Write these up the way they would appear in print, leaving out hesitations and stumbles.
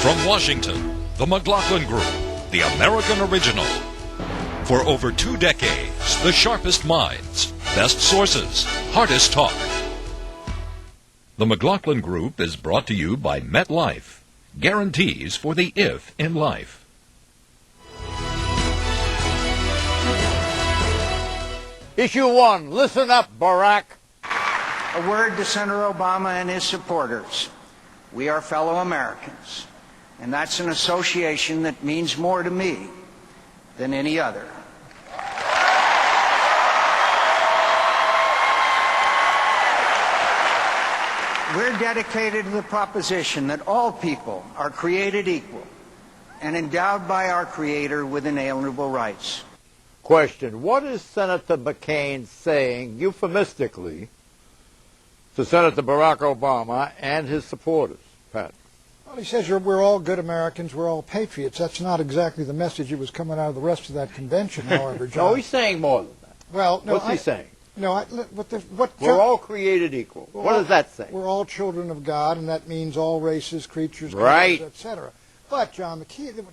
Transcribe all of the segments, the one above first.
From Washington, the McLaughlin Group, the American original. For over 2 decades, the sharpest minds, best sources, hardest talk. The McLaughlin Group is brought to you by MetLife. Guarantees for the if in life. Issue 1, listen up, Barack. A word to Senator Obama and his supporters. We are fellow Americans, and that's an association that means more to me than any other. We're dedicated to the proposition that all people are created equal and endowed by our Creator with inalienable rights. Question, what is Senator McCain saying euphemistically to Senator Barack Obama and his supporters, Pat? Well, he says we're all good Americans, we're all patriots. That's not exactly the message that was coming out of the rest of that convention, however, John. No, he's saying more than that. Well, no, What's he saying? No, We're all created equal. What does that say? We're all children of God, and that means all races, creatures, right, etc. But what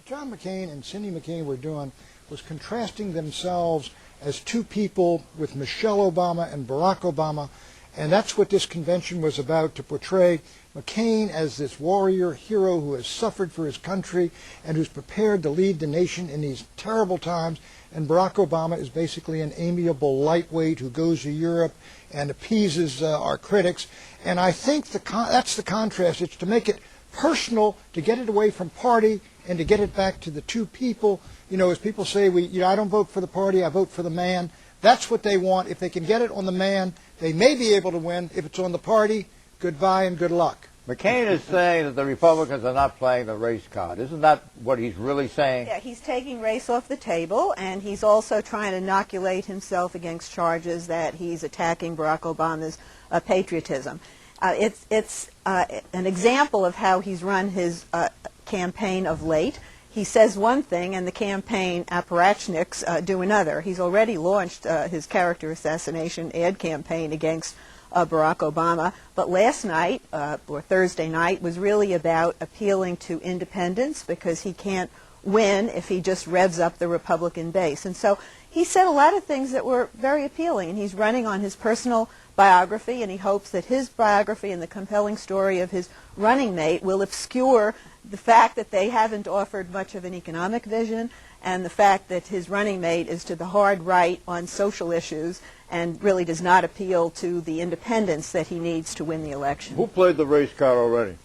John McCain and Cindy McCain were doing was contrasting themselves as two people with Michelle Obama and Barack Obama, and that's what this convention was about, to portray McCain as this warrior hero who has suffered for his country and who's prepared to lead the nation in these terrible times, and Barack Obama is basically an amiable lightweight who goes to Europe and appeases our critics. And I think that's the contrast. It's to make it personal, to get it away from party and to get it back to the two people. You know, as people say, I don't vote for the party, I vote for the man. That's what they want. If they can get it on the man, they may be able to win. If it's on the party, goodbye and good luck. McCain is saying that the Republicans are not playing the race card. Isn't that what he's really saying? Yeah, he's taking race off the table, and he's also trying to inoculate himself against charges that he's attacking Barack Obama's patriotism. It's an example of how he's run his campaign of late. He says one thing, and the campaign apparatchiks do another. He's already launched his character assassination ad campaign against Barack Obama, but last night, or Thursday night, was really about appealing to independents, because he can't win if he just revs up the Republican base. And so he said a lot of things that were very appealing, and he's running on his personal biography, and he hopes that his biography and the compelling story of his running mate will obscure the fact that they haven't offered much of an economic vision, and the fact that his running mate is to the hard right on social issues and really does not appeal to the independence that he needs to win the election. Who played the race card already?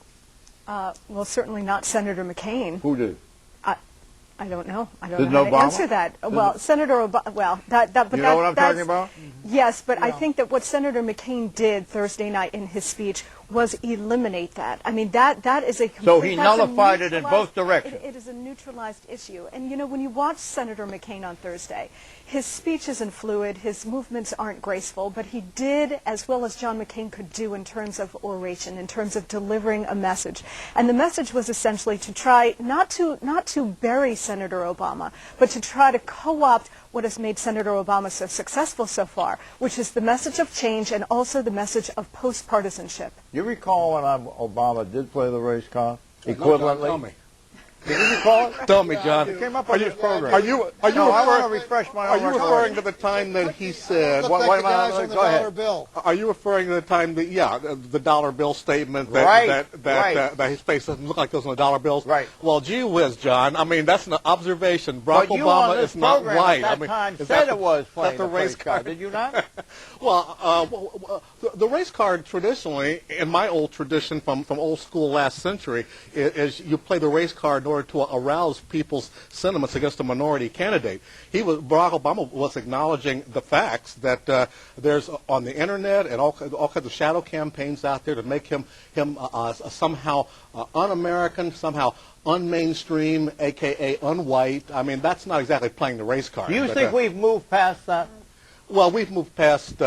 Well, certainly not Senator McCain. Who did? I don't know. I don't Didn't know how to Obama? answer that. Well, Senator Obama. Well, but you know what I'm talking about? Yes, but I think that what Senator McCain did Thursday night in his speech was eliminate that. I mean, that is a complete, so he nullified it in both directions. It is a neutralized issue. And you know, when you watch Senator McCain on Thursday, his speech isn't fluid, his movements aren't graceful, but he did as well as John McCain could do in terms of oration, in terms of delivering a message. And the message was essentially to try not to bury Senator Obama, but to try to co-opt what has made Senator Obama so successful so far, which is the message of change and also the message of post-partisanship. You recall when Obama did play the race card? Equivalently? Tell me. Did you recall it? Tell me, John. It came up on this program. Are you I want to refresh my own referring to the time that he said? Look like the guys on the dollar bill. Are you referring to the time that the dollar bill statement that right. That his face doesn't look like those on the dollar bills? Right. Well, gee whiz, John. I mean, that's an observation. Barack But you Obama on this is not program right. At that time said it was playing the race card. Did you not? Well, the race card traditionally, in my old tradition from old school last century, is you play the race card in order to arouse people's sentiments against a minority candidate. Barack Obama was acknowledging the facts that there's on the internet and all kinds of shadow campaigns out there to make him somehow un-American, somehow un-mainstream, a.k.a. un-white. I mean, that's not exactly playing the race card. Do you think we've moved past that? Well, we've moved past.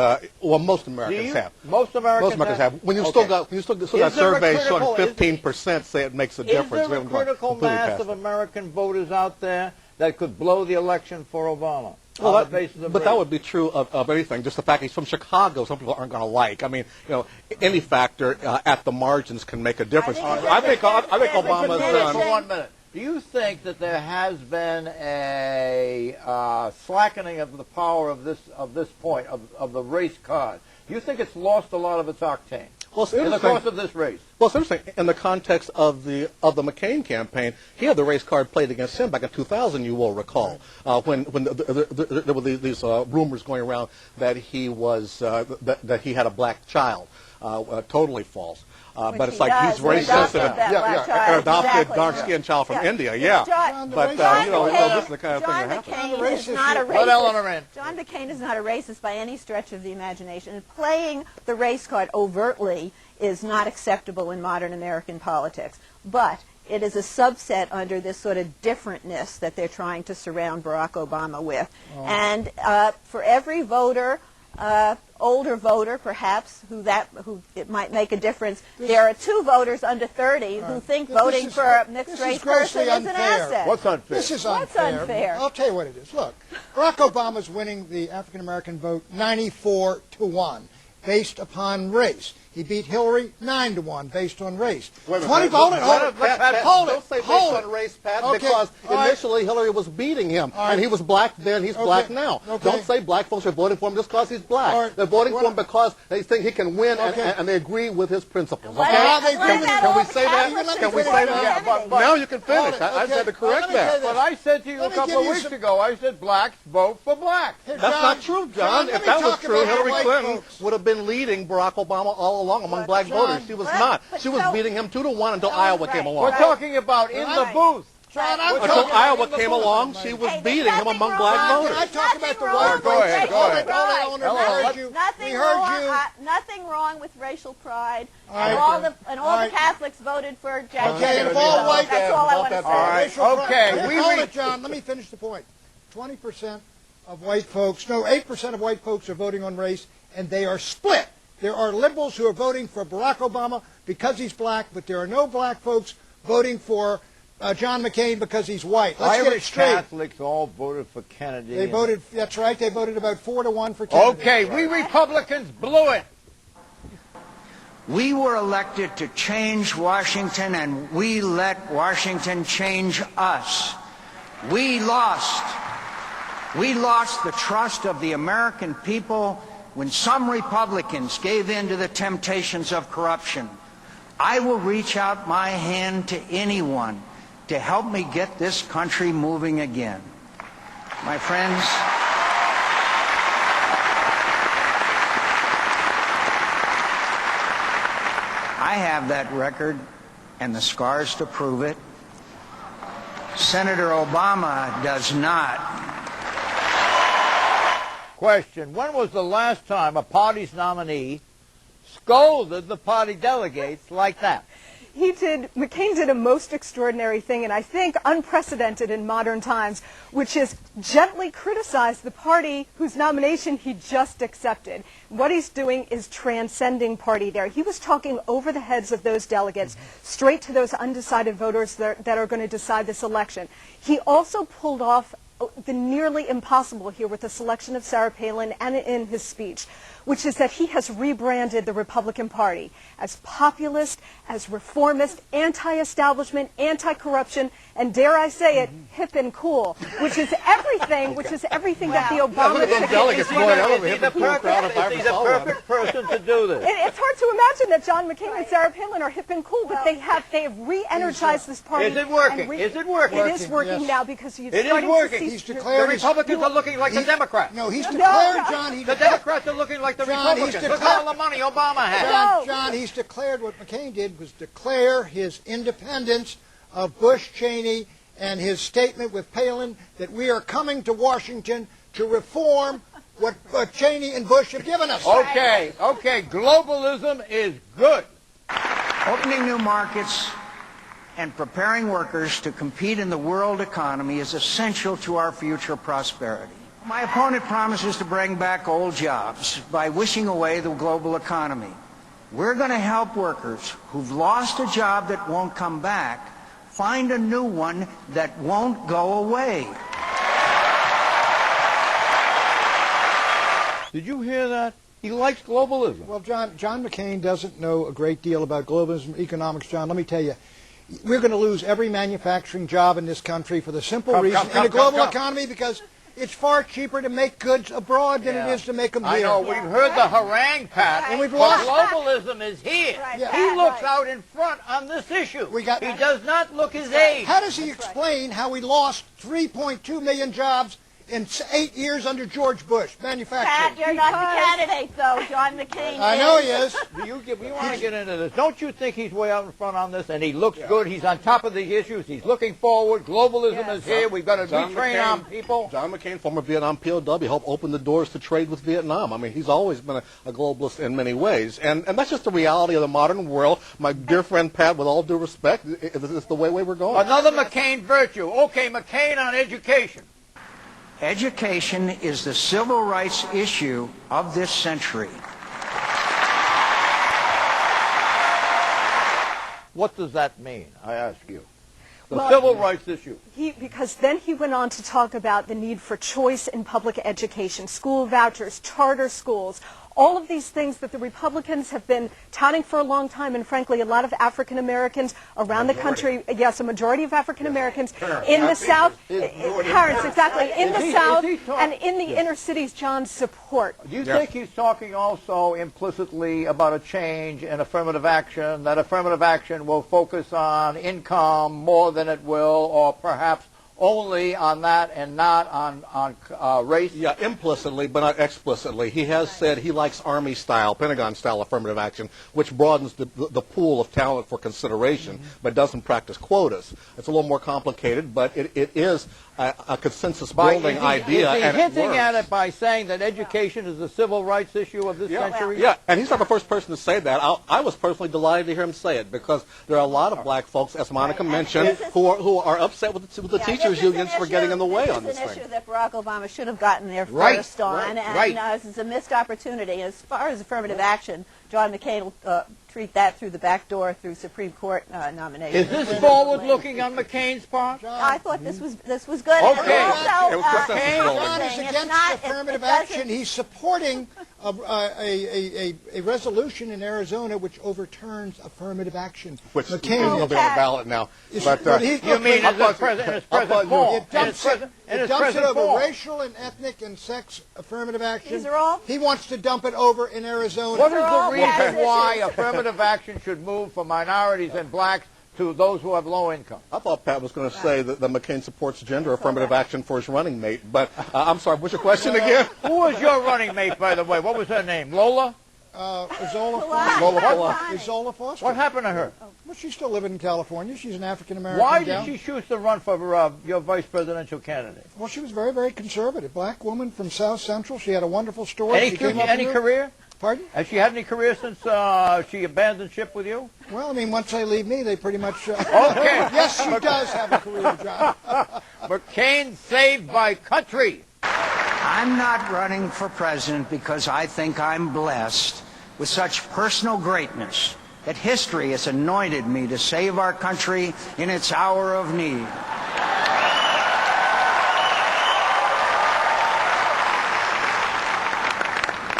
Most Americans have. Most Americans have. When you still got surveys showing 15% say it makes a difference. Is there a critical mass of American voters out there that could blow the election for Obama? on the basis of but race. that would be true of anything. Just the fact he's from Chicago, some people aren't going to like. I mean, any factor at the margins can make a difference. I think Obama's For done. 1 minute. Do you think that there has been a slackening of the power of this point of the race card? Do you think it's lost a lot of its octane Well, it's in the interesting. course of this race? Well, it's interesting. In the context of the McCain campaign, he had the race card played against him back in 2000. You will recall when there were these rumors going around that he was that he had a black child. Totally false. But it's he like does. he's very He adopted sensitive. that black child. An adopted Exactly. dark-skinned child from India. John But McCain, this is the kind of thing that happens. John On the McCain is racist not a issue- Let Eleanor racist. in. John McCain is not a racist by any stretch of the imagination. And playing the race card overtly is not acceptable in modern American politics. But it is a subset under this sort of differentness that they're trying to surround Barack Obama with. And for every voter, older voter perhaps, who it might make a difference, there are 2 voters under 30 who think voting for a mixed race person is an asset. What's unfair? This is What's unfair. unfair? I'll tell you what it is. Look, Barack Obama's winning the African American vote 94-1 based upon race. He beat Hillary 9-1 based on race. Wait a 20 minute. hold it, hold it, Pat, hold it, don't say based hold on it. race, Pat, Okay, because all right. initially Hillary was beating him, All right. and he was black then, he's black now. Okay. Don't say black folks are voting for him just because he's black. All right. They're voting for What- him because they think he can win, Okay. and they agree with his principles. What Okay? about- they what can we- about can all we the say that? Catholics Can we who say support that? Kennedy? Now you can finish. Hold it, I okay. said to correct Let me that. say this. But I said to you Let a me couple give of you weeks some- ago, I said blacks vote for blacks. Here, That's John, not true, John. let If me that was talk true, about Hillary white Clinton folks. would have been leading Barack Obama all along among black John, voters. She was but- not. but She was so- beating him 2-1 until No, Iowa right, came along. We're right. talking about in the Right. booth. John, I'm Until Until talking about Iowa in the came booth. along, she was Hey, there's beating him nothing among wrong. black John, voters. I talk about the Nothing white wrong Go with ahead, racial go ahead. pride. Eleanor, we Eleanor, heard you. Nothing We heard wrong. you. Nothing wrong with racial pride. All And right. all the All right. Catholics voted for Jack Okay, Kennedy. and if all white- That's all I want to All say. right. Racial Okay, pride. we Hold re- it, John. Let me finish the point. 20% of white folks, no, 8% of white folks are voting on race, and they are split. There are liberals who are voting for Barack Obama because he's black, but there are no black folks voting for John McCain because he's white. Let's get it Irish straight. Catholics all voted for Kennedy. They and- voted, that's right, they voted about 4-1 for Kennedy. Okay, we Republicans blew it. We were elected to change Washington, and we let Washington change us. We lost the trust of the American people when some Republicans gave in to the temptations of corruption. I will reach out my hand to anyone to help me get this country moving again. My friends, I have that record and the scars to prove it. Senator Obama does not. Question, when was the last time a party's nominee scolded the party delegates like that? McCain did a most extraordinary thing, and I think unprecedented in modern times, which is gently criticize the party whose nomination he just accepted. What he's doing is transcending party there. He was talking over the heads of those delegates, straight to those undecided voters that are going to decide this election. He also pulled off the nearly impossible here with the selection of Sarah Palin and in his speech, which is that he has rebranded the Republican Party as populist, as reformist, anti-establishment, anti-corruption, and dare I say it, hip and cool, which is everything, that the Obama look at those ticket delegates is going doing. out of Is he the the crowd if I ever perfect, is he the saw one. perfect person to do this? It's hard to imagine that John McCain and Sarah Palin are hip and cool, but they have re-energized this party. Is it working? and Is it working? It is working Yes. now because you're It is starting working. to see He's The declared his- Republicans are looking like the Democrats. No, he's declared, John, The Democrats are looking like the John, he's Republicans. Look declared- at all the money Obama has. No. John, he's declared what McCain did was declare his independence of Bush, Cheney, and his statement with Palin that we are coming to Washington to reform what Cheney and Bush have given us. Okay, globalism is good. Opening new markets and preparing workers to compete in the world economy is essential to our future prosperity. My opponent promises to bring back old jobs by wishing away the global economy. We're going to help workers who've lost a job that won't come back find a new one that won't go away. Did you hear that? He likes globalism. Well, John McCain doesn't know a great deal about globalism, economics, John. Let me tell you, we're going to lose every manufacturing job in this country for the simple reason in a global economy because it's far cheaper to make goods abroad than it is to make them here. I know. We've heard the harangue, Pat, and we've but lost. Globalism is here. He looks out in front on this issue. He does not look his age. How does he explain how we lost 3.2 million jobs in 8 years under George Bush, manufacturing? Pat, you're not the candidate, though. John McCain I know he is. You want to get into this. Don't you think he's way out in front on this? And he looks good. He's on top of the issues. He's looking forward. Globalism is here. We've got to retrain our people. John McCain, former Vietnam POW, helped open the doors to trade with Vietnam. I mean, he's always been a globalist in many ways. And that's just the reality of the modern world. My dear friend Pat, with all due respect, it's the way we're going. Another McCain virtue. Okay, McCain on education. Education is the civil rights issue of this century. What does that mean, I ask you? The civil rights issue. Because then he went on to talk about the need for choice in public education, school vouchers, charter schools, all of these things that the Republicans have been touting for a long time, and frankly, a lot of African Americans around the country, yes, a majority of African Americans in the South, parents, exactly, in the South and in the inner cities, John, support. Do you think he's talking also implicitly about a change in affirmative action, that affirmative action will focus on income more than it will, or perhaps only on that and not on race? Yeah, implicitly, but not explicitly. He has said he likes Army-style, Pentagon-style affirmative action, which broadens the pool of talent for consideration, but doesn't practice quotas. It's a little more complicated, but it is a consensus-building idea, is he and hinting it works. at it by saying that education is a civil rights issue of this century? Yeah, and he's not the first person to say that. I was personally delighted to hear him say it, because there are a lot of black folks, as Monica mentioned, who are upset with the teachers unions for getting in the way on this thing. This is an issue that Barack Obama should have gotten there first on, and this is a missed opportunity. As far as affirmative action, John McCain will treat that through the back door through Supreme Court nomination. Is this forward-looking on McCain's part? I thought this was good. Okay. And also, John is against affirmative action. He's supporting a resolution in Arizona which overturns affirmative action. Which McCain will be on the ballot now. You mean in his present form? It dumps it over racial and ethnic and sex affirmative action. These are all. He wants to dump it over in Arizona. What is the reason why affirmative action should move from minorities and blacks to those who have low income? I thought Pat was going to say that McCain supports gender affirmative action for his running mate, but I'm sorry, what's your question again? Who was your running mate, by the way? What was her name? Lola? Izola Foster. What happened to her? Well, she's still living in California. She's an African-American Why gal. did she choose to run for your vice presidential candidate? Well, she was very, very conservative. Black woman from South Central. She had a wonderful story. Any career? Pardon? Has she had any career since she abandoned ship with you? Well, I mean, once they leave me, they pretty much... Okay. Yes, she does have a career, John. McCain saved by country. I'm not running for president because I think I'm blessed with such personal greatness that history has anointed me to save our country in its hour of need.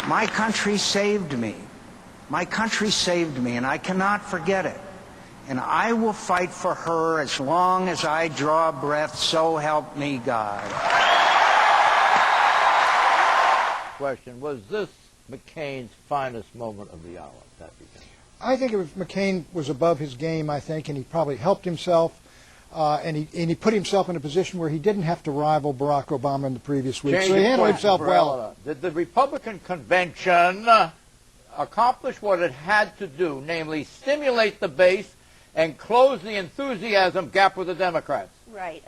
My country saved me. My country saved me, and I cannot forget it. And I will fight for her as long as I draw breath, so help me God. Question, was this McCain's finest moment of the hour? I think McCain was above his game, I think, and he probably helped himself, and he put himself in a position where he didn't have to rival Barack Obama in the previous week, so he handled himself well. Did the Republican convention accomplish what it had to do, namely stimulate the base and close the enthusiasm gap with the Democrats? Right.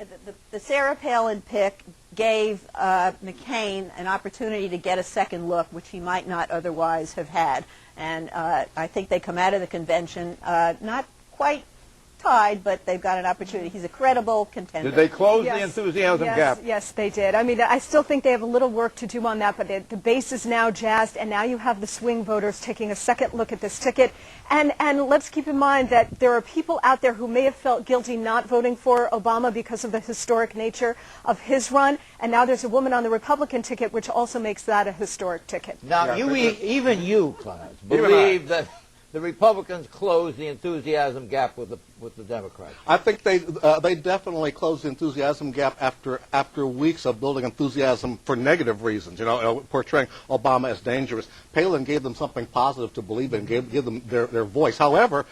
The Sarah Palin pick gave McCain an opportunity to get a second look, which he might not otherwise have had. And I think they come out of the convention not quite tied, but they've got an opportunity. He's a credible contender. Did they close the Yes. enthusiasm yes, gap? Yes, they did. I mean, I still think they have a little work to do on that, but the base is now jazzed, and now you have the swing voters taking a second look at this ticket. And let's keep in mind that there are people out there who may have felt guilty not voting for Obama because of the historic nature of his run, and now there's a woman on the Republican ticket, which also makes that a historic ticket. Now, even you, Clarence, believe that the Republicans closed the enthusiasm gap with the Democrats. I think they definitely closed the enthusiasm gap after weeks of building enthusiasm for negative reasons, portraying Obama as dangerous. Palin gave them something positive to believe in, give them their voice. However,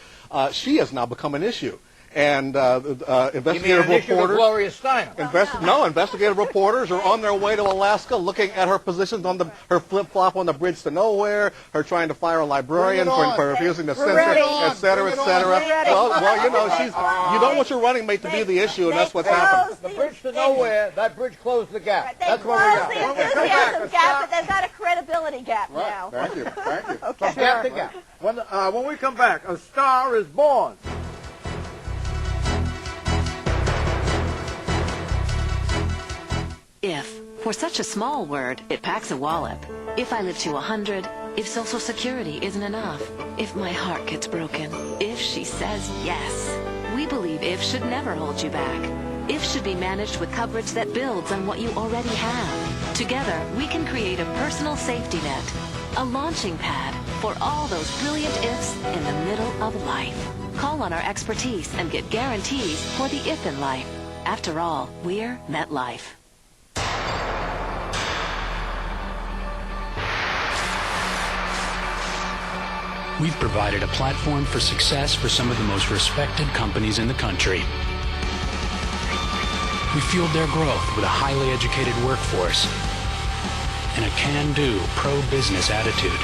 she has now become an issue. And investigative reporters. Gloria Steinem. Investigative reporters are on their way to Alaska, looking at her positions on her flip-flop on the bridge to nowhere, her trying to fire a librarian for refusing to censor, et cetera, et cetera. Well, you don't want your running mate to be the issue, and that's what's happened. The bridge to nowhere, that bridge closed the gap. They That's what closed we the got. enthusiasm gap, but they've got a credibility gap now. Thank you. Okay. Gap to gap. When we come back, a star is born. If. For such a small word, it packs a wallop. If I live to 100, if Social Security isn't enough, if my heart gets broken, if she says yes. We believe if should never hold you back. If should be managed with coverage that builds on what you already have. Together, we can create a personal safety net, a launching pad for all those brilliant ifs in the middle of life. Call on our expertise and get guarantees for the if in life. After all, we're MetLife. We've provided a platform for success for some of the most respected companies in the country. We fueled their growth with a highly educated workforce and a can-do, pro-business attitude.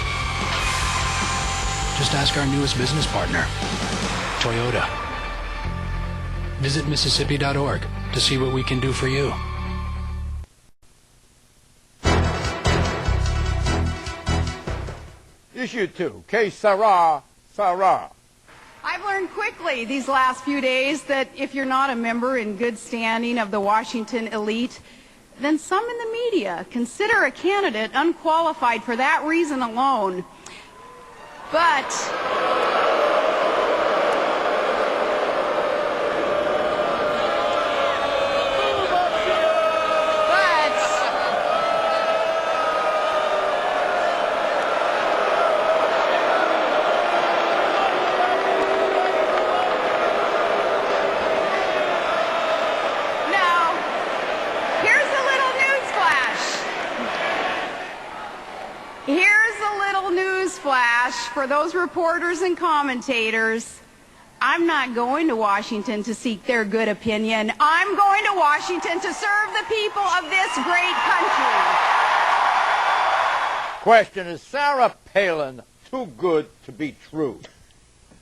Just ask our newest business partner, Toyota. Visit Mississippi.org to see what we can do for you. Issue 2, Que Sera, Sera. I've learned quickly these last few days that if you're not a member in good standing of the Washington elite, then some in the media consider a candidate unqualified for that reason alone. For those reporters and commentators, I'm not going to Washington to seek their good opinion. I'm going to Washington to serve the people of this great country. Question, is Sarah Palin too good to be true?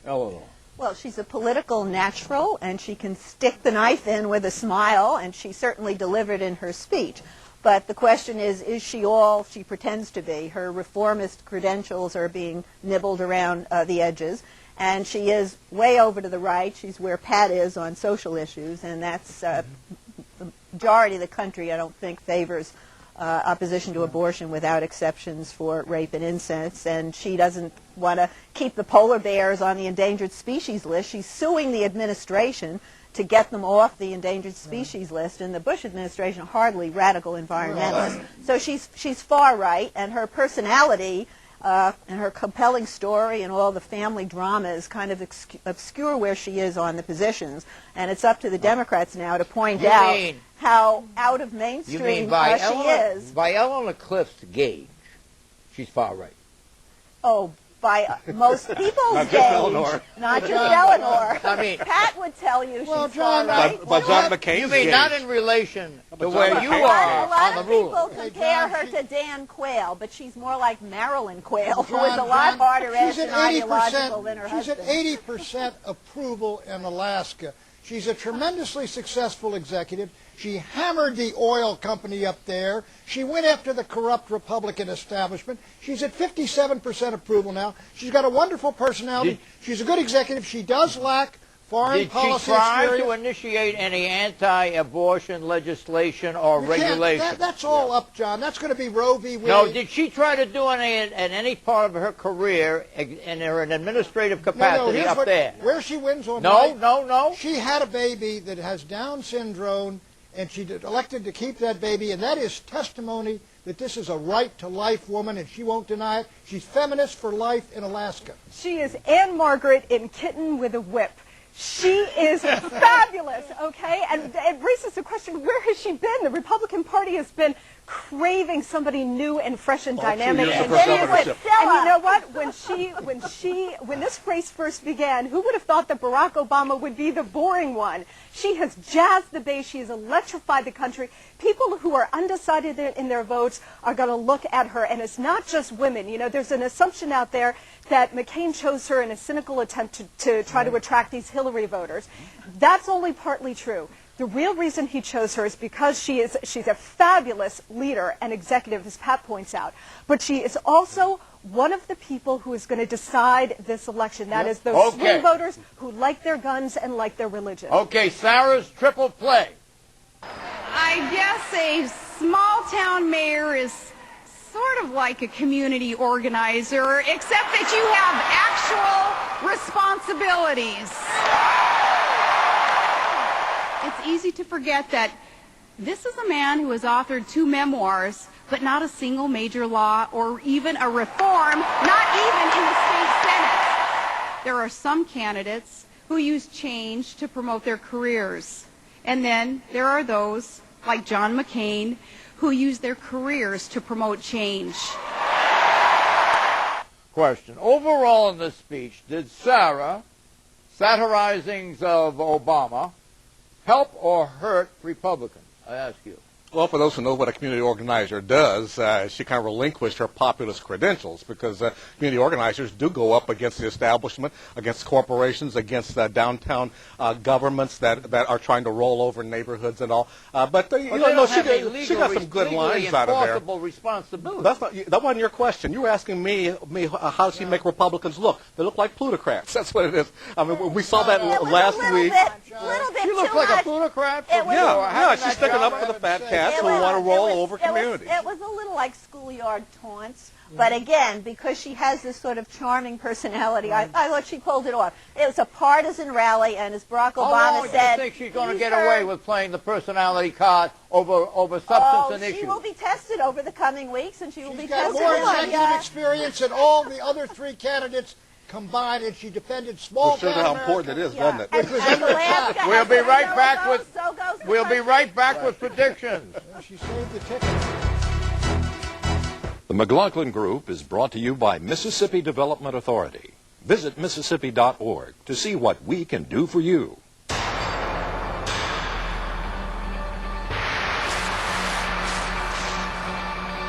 Eleanor. Well, she's a political natural, and she can stick the knife in with a smile, and she certainly delivered in her speech. But the question is she all she pretends to be? Her reformist credentials are being nibbled around the edges, and she is way over to the right. She's where Pat is on social issues, and that's the majority of the country, I don't think, favors opposition to abortion without exceptions for rape and incest, and she doesn't want to keep the polar bears on the endangered species list. She's suing the administration to get them off the endangered species list, and the Bush administration hardly radical environmentalists. So she's far right, and her personality and her compelling story and all the family dramas kind of obscure where she is on the positions, and it's up to the Democrats now to point out how out of mainstream she is. By Eleanor Cliff's gauge, she's far right. Oh, by most people's Not just gauge, Eleanor. not just Eleanor. I mean, Pat would tell you she's far John, right. By John McCain's you mean gauge. not in relation to John where you McCain- are A lot on of the rules. people compare John, her to Dan Quayle, but she's more like Marilyn Quayle, who is a John, lot harder she's edged and at 80%, ideological than her she's at husband. 80% approval in Alaska. She's a tremendously successful executive. She hammered the oil company up there. She went after the corrupt Republican establishment. She's at 57% approval now. She's got a wonderful personality. She's a good executive. She does lack foreign Did policy she try experience. to initiate any anti-abortion legislation or regulation? That's all up, John. That's going to be Roe v. Wade. No, did she try to do any in any part of her career in her administrative capacity here's up there? Where she wins on No. She had a baby that has Down syndrome, and she elected to keep that baby, and that is testimony that this is a right-to-life woman, and she won't deny it. She's feminist for life in Alaska. She is Anne Margaret in Kitten with a Whip. She is fabulous, okay? And it raises the question, where has she been? The Republican Party has been craving somebody new and fresh and dynamic. And you know what? When this race first began, who would have thought that Barack Obama would be the boring one? She has jazzed the base. She has electrified the country. People who are undecided in their votes are going to look at her. And it's not just women. You know, there's an assumption out there that McCain chose her in a cynical attempt to try to attract these Hillary voters. That's only partly true. The real reason he chose her is because she's a fabulous leader and executive, as Pat points out. But she is also one of the people who is going to decide this election. That is those swing voters who like their guns and like their religion. Okay, Sarah's triple play. I guess a small-town mayor is sort of like a community organizer, except that you have actual responsibilities. It's easy to forget that this is a man who has authored 2 memoirs, but not a single major law or even a reform, not even in the state Senate. There are some candidates who use change to promote their careers. And then there are those, like John McCain, who use their careers to promote change. Question. Overall in this speech, did Sarah, satirizings of Obama, help or hurt Republicans? I ask you. Well, for those who know what a community organizer does, she kind of relinquished her populist credentials because community organizers do go up against the establishment, against corporations, against downtown governments that are trying to roll over neighborhoods and all. But she got some good lines out of there. Responsibility. That wasn't your question. You were asking me how does she make Republicans look? They look like plutocrats. That's what it is. I mean, we saw that last week. She looks like a plutocrat. Yeah, she's sticking up for the fat cats who want to roll over communities. It was a little like schoolyard taunts, but again, because she has this sort of charming personality, I thought she pulled it off. It was a partisan rally, and as Barack Obama How long said, do you think she's going to get away with playing the personality card over substance and issues? She will be tested over the coming weeks, and she will be tested. More executive experience than all the other 3 candidates combined, and she defended small Shows how important it is, doesn't it? We'll be right back with with predictions. She saved the ticket. The McLaughlin Group is brought to you by Mississippi Development Authority. Visit Mississippi.org to see what we can do for you.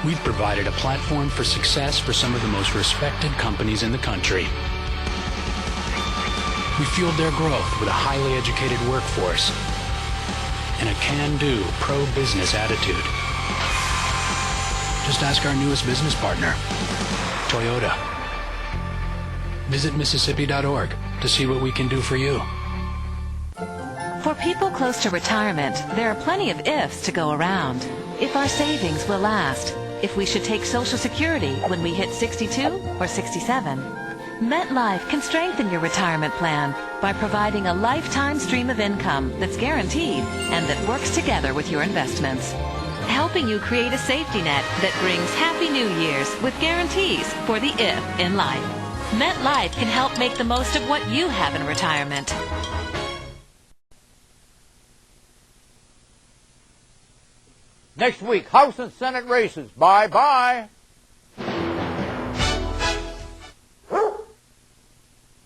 We've provided a platform for success for some of the most respected companies in the country. We fueled their growth with a highly educated workforce and a can-do, pro-business attitude. Just ask our newest business partner, Toyota. Visit Mississippi.org to see what we can do for you. For people close to retirement, there are plenty of ifs to go around. If our savings will last, if we should take Social Security when we hit 62 or 67. MetLife can strengthen your retirement plan by providing a lifetime stream of income that's guaranteed and that works together with your investments. Helping you create a safety net that brings Happy New Year's with guarantees for the if in life. MetLife can help make the most of what you have in retirement. Next week, House and Senate races. Bye-bye.